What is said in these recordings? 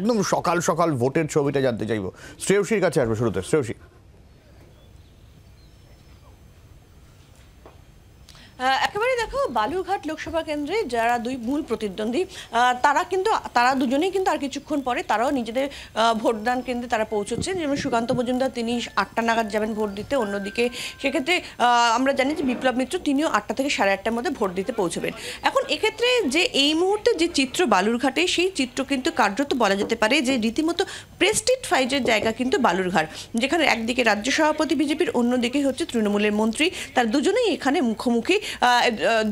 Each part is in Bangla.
একদম সকাল সকাল ভোটের ছবিটা জানতে চাইবো। শ্রেয়সীর কাছে আসবো শুরুতে। শ্রেয়সী, একেবারে দেখো, বালুরঘাট লোকসভা কেন্দ্রে যারা দুই মূল প্রতিদ্বন্দ্বী তারা দুজনেই কিন্তু আর কিছুক্ষণ পরে তারাও নিজেদের ভোটদান কেন্দ্রে তারা পৌঁছচ্ছেন। যেমন সুকান্ত মজুমদার তিনি 8টা নাগাদ যাবেন ভোট দিতে, অন্যদিকে সেক্ষেত্রে আমরা জানি যে বিপ্লব মিত্র তিনিও 8টা থেকে 8:30টার মধ্যে ভোট দিতে পৌঁছবেন। এখন এক্ষেত্রে যে এই মুহূর্তে যে চিত্র বালুরঘাটে, সেই চিত্র কিন্তু কার্যত বলা যেতে পারে যে রীতিমতো প্রেস্টিজ ফাইটের জায়গা কিন্তু বালুরঘাট, যেখানে একদিকে রাজ্য সভাপতি বিজেপির, অন্যদিকে হচ্ছে তৃণমূলের মন্ত্রী, তার দুজনেই এখানে মুখোমুখি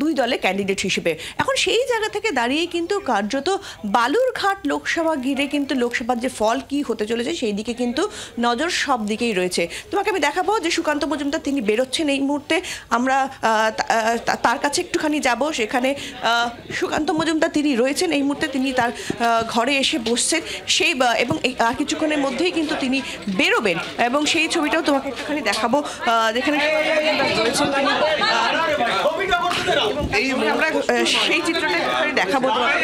দুই দলে ক্যান্ডিডেট হিসেবে। এখন সেই জায়গা থেকে দাঁড়িয়ে কিন্তু কার্যত বালুরঘাট লোকসভা ঘিরে কিন্তু লোকসভার যে ফল কি হতে চলেছে সেই দিকে কিন্তু নজর সব দিকেই রয়েছে। তোমাকে আমি দেখাবো যে সুকান্ত মজুমদার তিনি বেরোচ্ছেন এই মুহূর্তে। আমরা তার কাছে একটুখানি যাব। সেখানে সুকান্ত মজুমদার তিনি রয়েছেন এই মুহূর্তে, তিনি তার ঘরে এসে বসছেন সেই এবং আর কিছুক্ষণের মধ্যেই কিন্তু তিনি বেরোবেন এবং সেই ছবিটাও তোমাকে একটুখানি দেখাবো, যেখানে রয়েছেন তিনি। আমরা সেই চিত্রটা একটুখানি দেখাবো তোমাকে।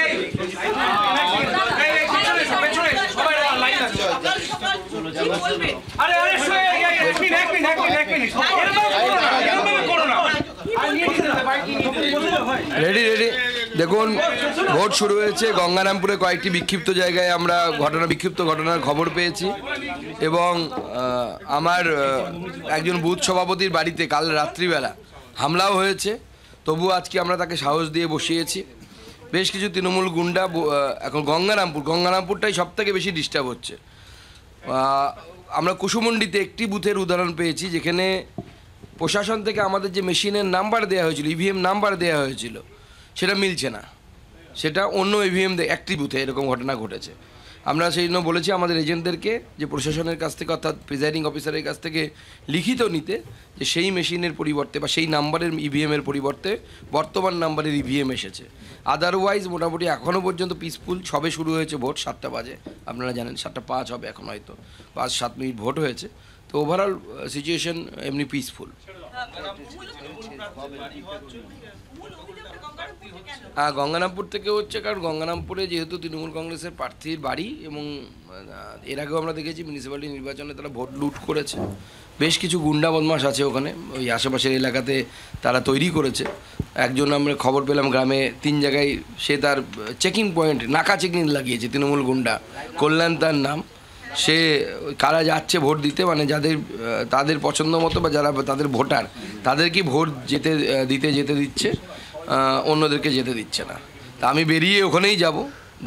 রেডি রেডি দেখুন, ভোট শুরু হয়েছে। গঙ্গারামপুরে কয়েকটি বিক্ষিপ্ত জায়গায় আমরা বিক্ষিপ্ত ঘটনার খবর পেয়েছি এবং আমার একজন বুথ সভাপতির বাড়িতে কাল রাত্রিবেলা হামলাও হয়েছে। তবু আজকে আমরা তাকে সাহস দিয়ে বসিয়েছি। বেশ কিছু তৃণমূল গুন্ডা এখন গঙ্গারামপুরটাই সব থেকে বেশি ডিস্টার্ব হচ্ছে। আমরা কুসুমুন্ডিতে একটি বুথের উদাহরণ পেয়েছি যেখানে প্রশাসন থেকে আমাদের যে মেশিনের নাম্বার দেওয়া হয়েছিল, ইভিএম নাম্বার দেওয়া হয়েছিল, সেটা মিলছে না, সেটা অন্য ইভিএম একটি বুথে এরকম ঘটনা ঘটেছে। আমরা সেই জন্য বলেছি আমাদের এজেন্টদেরকে যে প্রশাসনের কাছ থেকে অর্থাৎ প্রিজাইডিং অফিসারের কাছ থেকে লিখিত নিতে, যে সেই মেশিনের পরিবর্তে বা সেই নাম্বারের ইভিএমের পরিবর্তে বর্তমান নাম্বারের ইভিএম এসেছে। আদারওয়াইজ মোটামুটি এখনও পর্যন্ত পিসফুল। সবে শুরু হয়েছে ভোট, 7টা বাজে, আপনারা জানেন 7:05 হবে এখন, হয়তো 5-7 মিনিট ভোট হয়েছে। তো ওভারঅল সিচুয়েশন এমনি পিসফুল। গঙ্গারামপুর থেকে হচ্ছে, কারণ গঙ্গারামপুরে যেহেতু তৃণমূল কংগ্রেসের প্রার্থীর বাড়ি এবং এর আগেও আমরা দেখেছি মিউনিসিপ্যালিটি নির্বাচনে তারা ভোট লুট করেছে। বেশ কিছু গুন্ডা বদমাশ আছে ওখানে, ওই আশেপাশের এলাকাতে তারা তৈরি করেছে। একজন আমরা খবর পেলাম গ্রামে 3 জায়গায় সে তার চেকিং পয়েন্ট নাকা চেকিং লাগিয়েছে, তৃণমূল গুন্ডা, কল্যাণ তার নাম। সে কারা যাচ্ছে ভোট দিতে, মানে তাদের পছন্দ মতো বা যারা তাদের ভোটার তাদেরকে ভোট যেতে দিচ্ছে, অন্যদেরকে যেতে দিচ্ছে না। তা আমি বেরিয়ে ওখানেই যাব,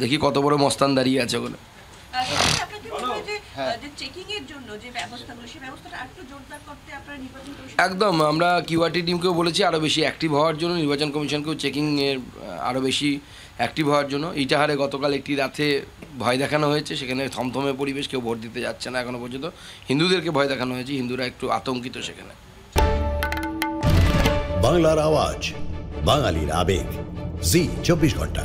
দেখি কত বড় মস্তান দাঁড়িয়ে আছে ওখানে। একদম, আমরা কিউআরটি টিমকেও বলেছি আরও বেশি অ্যাক্টিভ হওয়ার জন্য, নির্বাচন কমিশনকেও চেকিংয়ের আরও বেশি অ্যাক্টিভ হওয়ার জন্য। ইটাহারে গতকাল একটি রাতে ভয় দেখানো হয়েছে, সেখানে থমথমে পরিবেশ, কেউ ভোট দিতে যাচ্ছে না এখনও পর্যন্ত। হিন্দুদেরকে ভয় দেখানো হয়েছে, হিন্দুরা একটু আতঙ্কিত সেখানে। বাংলার আওয়াজ, বাঙালির আবেগ, জি 24 ঘন্টা।